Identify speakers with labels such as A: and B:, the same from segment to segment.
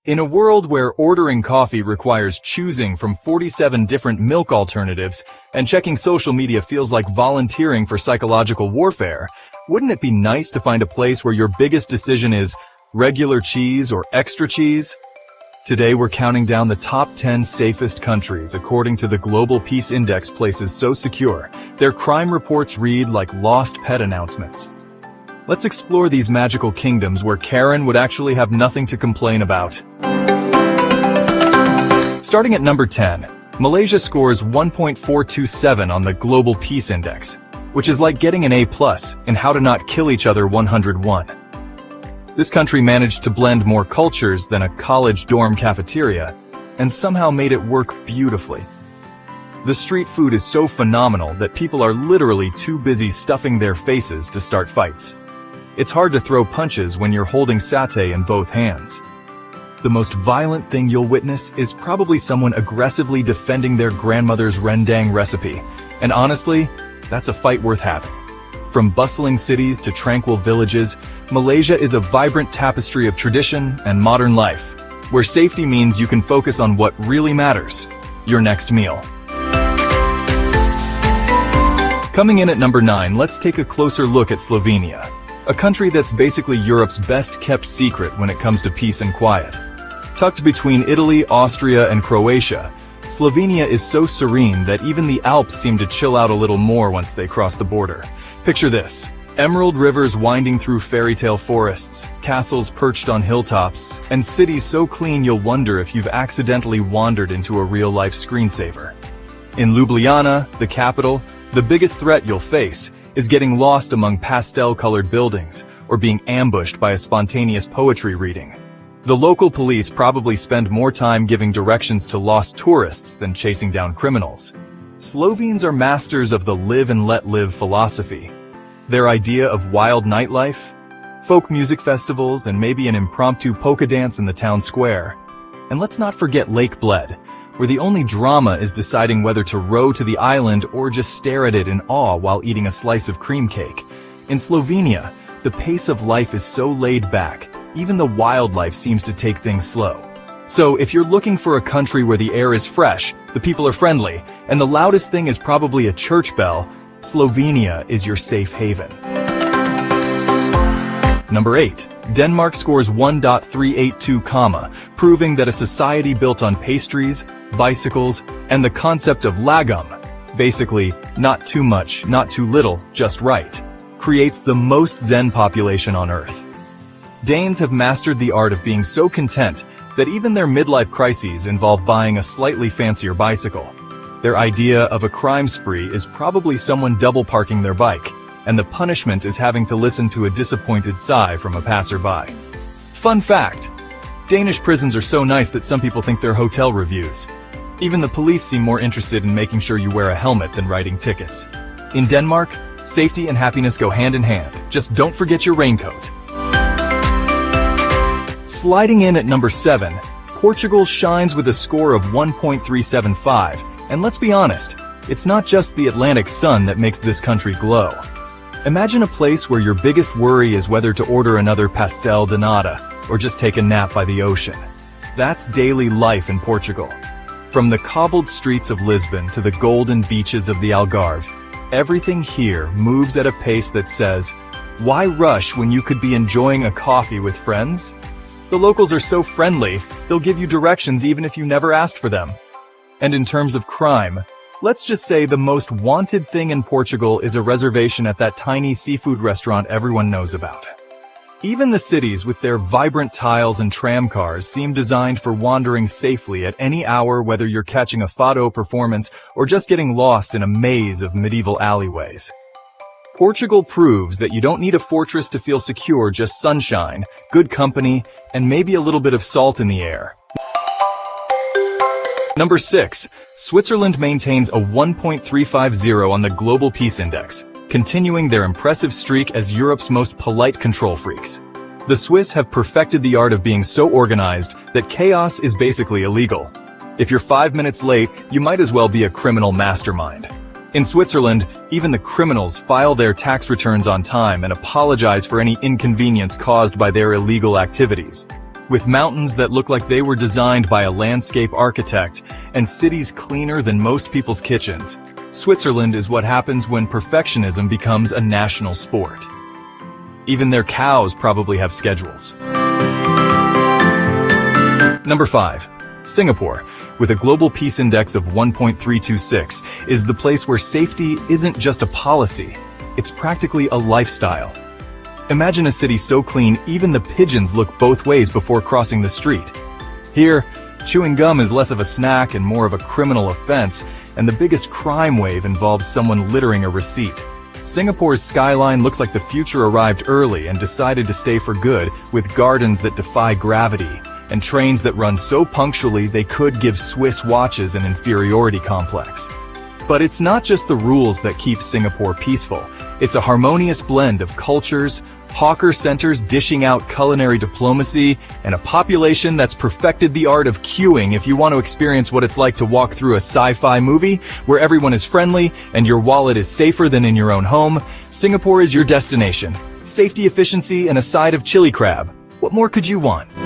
A: In a world where ordering coffee requires choosing from 47 different milk alternatives and checking social media feels like volunteering for psychological warfare, wouldn't it be nice to find a place where your biggest decision is regular cheese or extra cheese? Today we're counting down the top 10 safest countries according to the Global Peace Index. Places so secure, their crime reports read like lost pet announcements. Let's explore these magical kingdoms where Karen would actually have nothing to complain about. Starting at number 10, Malaysia scores 1.427 on the Global Peace Index, which is like getting an A+ in How to Not Kill Each Other 101. This country managed to blend more cultures than a college dorm cafeteria, and somehow made it work beautifully. The street food is so phenomenal that people are literally too busy stuffing their faces to start fights. It's hard to throw punches when you're holding satay in both hands. The most violent thing you'll witness is probably someone aggressively defending their grandmother's rendang recipe, and honestly, that's a fight worth having. From bustling cities to tranquil villages, Malaysia is a vibrant tapestry of tradition and modern life, where safety means you can focus on what really matters, your next meal. Coming in at number 9, let's take a closer look at Slovenia, a country that's basically Europe's best-kept secret when it comes to peace and quiet. Tucked between Italy, Austria, and Croatia, Slovenia is so serene that even the Alps seem to chill out a little more once they cross the border. Picture this: emerald rivers winding through fairy tale forests, castles perched on hilltops, and cities so clean you'll wonder if you've accidentally wandered into a real-life screensaver. In Ljubljana, the capital, the biggest threat you'll face is getting lost among pastel-colored buildings or being ambushed by a spontaneous poetry reading. The local police probably spend more time giving directions to lost tourists than chasing down criminals. Slovenes are masters of the live and let live philosophy. Their idea of wild nightlife, folk music festivals, and maybe an impromptu polka dance in the town square. And let's not forget Lake Bled, where the only drama is deciding whether to row to the island or just stare at it in awe while eating a slice of cream cake. In Slovenia, the pace of life is so laid back, even the wildlife seems to take things slow. So if you're looking for a country where the air is fresh, the people are friendly, and the loudest thing is probably a church bell, Slovenia is your safe haven. Number 8. Denmark scores 1.382, proving that a society built on pastries, bicycles, and the concept of lagom, basically, not too much, not too little, just right, creates the most Zen population on Earth. Danes have mastered the art of being so content that even their midlife crises involve buying a slightly fancier bicycle. Their idea of a crime spree is probably someone double parking their bike, and the punishment is having to listen to a disappointed sigh from a passerby. Fun fact: Danish prisons are so nice that some people think they're hotel reviews. Even the police seem more interested in making sure you wear a helmet than writing tickets. In Denmark, safety and happiness go hand in hand. Just don't forget your raincoat. Sliding in at number 7, Portugal shines with a score of 1.375, and let's be honest, it's not just the Atlantic sun that makes this country glow. Imagine a place where your biggest worry is whether to order another pastel de nata or just take a nap by the ocean. That's daily life in Portugal. From the cobbled streets of Lisbon to the golden beaches of the Algarve, everything here moves at a pace that says, why rush when you could be enjoying a coffee with friends? The locals are so friendly, they'll give you directions even if you never asked for them. And in terms of crime, let's just say the most wanted thing in Portugal is a reservation at that tiny seafood restaurant everyone knows about. Even the cities with their vibrant tiles and tram cars seem designed for wandering safely at any hour, whether you're catching a fado performance or just getting lost in a maze of medieval alleyways. Portugal proves that you don't need a fortress to feel secure, just sunshine, good company, and maybe a little bit of salt in the air. Number 6. Switzerland maintains a 1.350 on the Global Peace Index, continuing their impressive streak as Europe's most polite control freaks. The Swiss have perfected the art of being so organized that chaos is basically illegal. If you're 5 minutes late, you might as well be a criminal mastermind. In Switzerland, even the criminals file their tax returns on time and apologize for any inconvenience caused by their illegal activities. With mountains that look like they were designed by a landscape architect and cities cleaner than most people's kitchens, Switzerland is what happens when perfectionism becomes a national sport. Even their cows probably have schedules. Number 5. Singapore, with a global peace index of 1.326, is the place where safety isn't just a policy, it's practically a lifestyle. Imagine a city so clean even the pigeons look both ways before crossing the street. Here, chewing gum is less of a snack and more of a criminal offense, and the biggest crime wave involves someone littering a receipt. Singapore's skyline looks like the future arrived early and decided to stay for good, with gardens that defy gravity and trains that run so punctually they could give Swiss watches an inferiority complex. But it's not just the rules that keep Singapore peaceful. It's a harmonious blend of cultures, hawker centers dishing out culinary diplomacy, and a population that's perfected the art of queuing if you want to experience what it's like to walk through a sci-fi movie where everyone is friendly and your wallet is safer than in your own home. Singapore is your destination. Safety, efficiency, and a side of chili crab. What more could you want?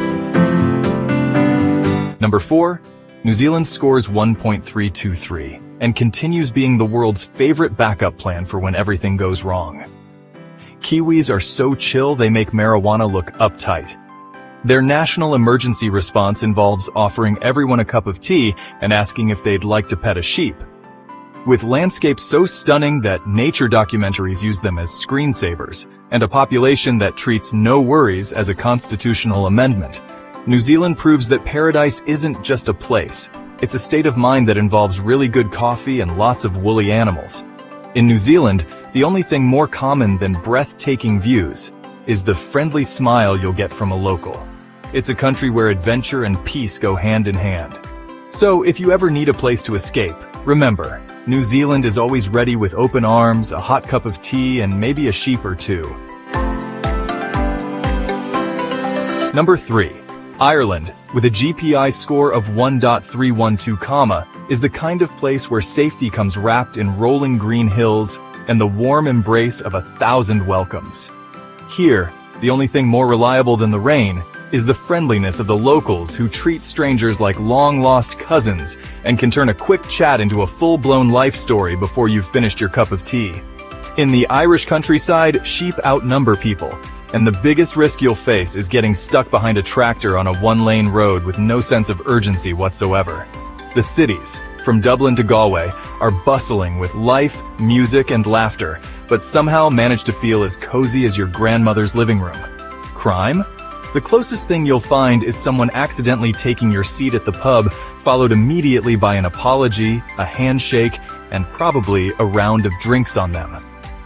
A: Number 4. New Zealand scores 1.323 and continues being the world's favorite backup plan for when everything goes wrong. Kiwis are so chill they make marijuana look uptight. Their national emergency response involves offering everyone a cup of tea and asking if they'd like to pet a sheep. With landscapes so stunning that nature documentaries use them as screensavers, and a population that treats no worries as a constitutional amendment, New Zealand proves that paradise isn't just a place. It's a state of mind that involves really good coffee and lots of woolly animals. In New Zealand, the only thing more common than breathtaking views is the friendly smile you'll get from a local. It's a country where adventure and peace go hand in hand. So if you ever need a place to escape, remember, New Zealand is always ready with open arms, a hot cup of tea, and maybe a sheep or two. Number 3. Ireland, with a GPI score of 1.312, is the kind of place where safety comes wrapped in rolling green hills and the warm embrace of 1,000 welcomes. Here, the only thing more reliable than the rain is the friendliness of the locals who treat strangers like long-lost cousins and can turn a quick chat into a full-blown life story before you've finished your cup of tea. In the Irish countryside, sheep outnumber people, and the biggest risk you'll face is getting stuck behind a tractor on a one-lane road with no sense of urgency whatsoever. The cities, from Dublin to Galway, are bustling with life, music, and laughter, but somehow manage to feel as cozy as your grandmother's living room. Crime? The closest thing you'll find is someone accidentally taking your seat at the pub, followed immediately by an apology, a handshake, and probably a round of drinks on them.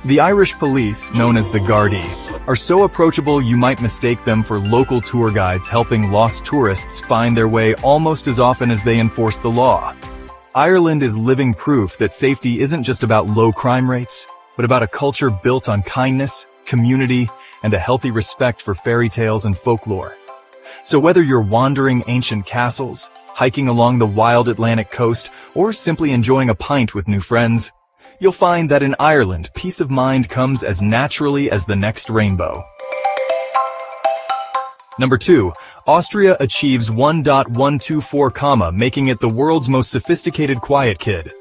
A: The Irish police, known as the Gardaí, are so approachable you might mistake them for local tour guides helping lost tourists find their way almost as often as they enforce the law. Ireland is living proof that safety isn't just about low crime rates, but about a culture built on kindness, community, and a healthy respect for fairy tales and folklore. So whether you're wandering ancient castles, hiking along the wild Atlantic coast, or simply enjoying a pint with new friends, you'll find that in Ireland, peace of mind comes as naturally as the next rainbow. Number 2. Austria achieves 1.124, making it the world's most sophisticated quiet kid.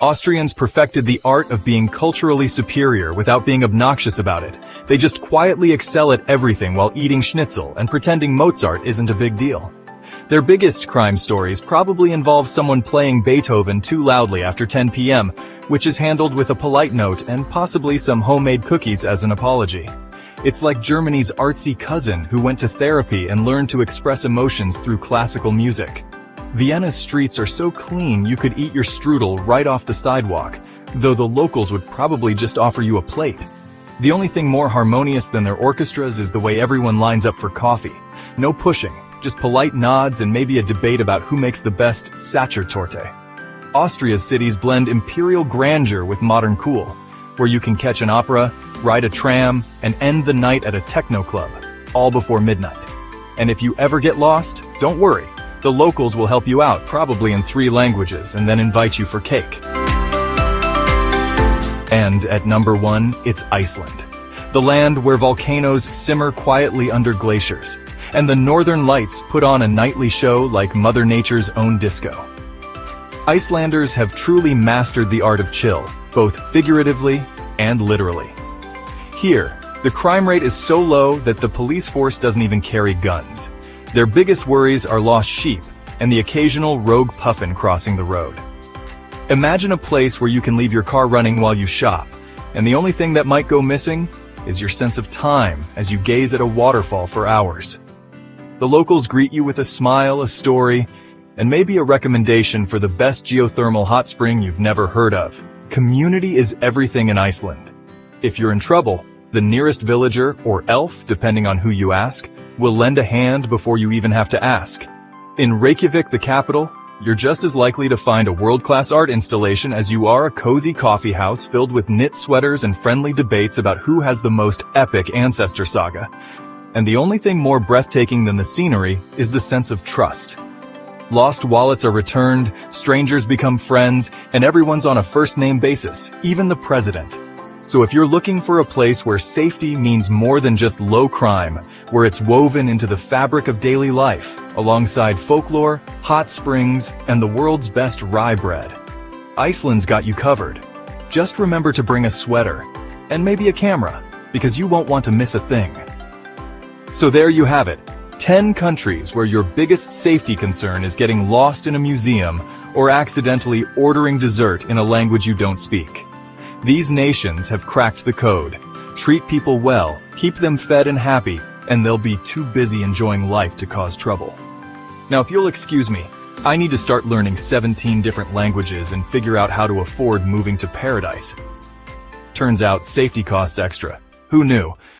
A: Austrians perfected the art of being culturally superior without being obnoxious about it. They just quietly excel at everything while eating schnitzel and pretending Mozart isn't a big deal. Their biggest crime stories probably involve someone playing Beethoven too loudly after 10 p.m., which is handled with a polite note and possibly some homemade cookies as an apology. It's like Germany's artsy cousin who went to therapy and learned to express emotions through classical music. Vienna's streets are so clean you could eat your strudel right off the sidewalk, though the locals would probably just offer you a plate. The only thing more harmonious than their orchestras is the way everyone lines up for coffee. No pushing, just polite nods and maybe a debate about who makes the best Sachertorte. Austria's cities blend imperial grandeur with modern cool, where you can catch an opera, ride a tram, and end the night at a techno club, all before midnight. And if you ever get lost, don't worry. The locals will help you out, probably in 3 languages, and then invite you for cake. And at number 1, it's Iceland, the land where volcanoes simmer quietly under glaciers. and the northern lights put on a nightly show like Mother Nature's own disco. Icelanders have truly mastered the art of chill, both figuratively and literally. Here, the crime rate is so low that the police force doesn't even carry guns. Their biggest worries are lost sheep and the occasional rogue puffin crossing the road. Imagine a place where you can leave your car running while you shop, and the only thing that might go missing is your sense of time as you gaze at a waterfall for hours. The locals greet you with a smile, a story, and maybe a recommendation for the best geothermal hot spring you've never heard of. Community is everything in Iceland. If you're in trouble, the nearest villager, or elf, depending on who you ask, will lend a hand before you even have to ask. In Reykjavik, the capital, you're just as likely to find a world-class art installation as you are a cozy coffee house filled with knit sweaters and friendly debates about who has the most epic ancestor saga. And the only thing more breathtaking than the scenery is the sense of trust. Lost wallets are returned, strangers become friends, and everyone's on a first-name basis, even the president. So if you're looking for a place where safety means more than just low crime, where it's woven into the fabric of daily life, alongside folklore, hot springs, and the world's best rye bread, Iceland's got you covered. Just remember to bring a sweater, and maybe a camera, because you won't want to miss a thing. So there you have it, 10 countries where your biggest safety concern is getting lost in a museum or accidentally ordering dessert in a language you don't speak. These nations have cracked the code. Treat people well, keep them fed and happy, and they'll be too busy enjoying life to cause trouble. Now, if you'll excuse me, I need to start learning 17 different languages and figure out how to afford moving to paradise. Turns out safety costs extra. Who knew?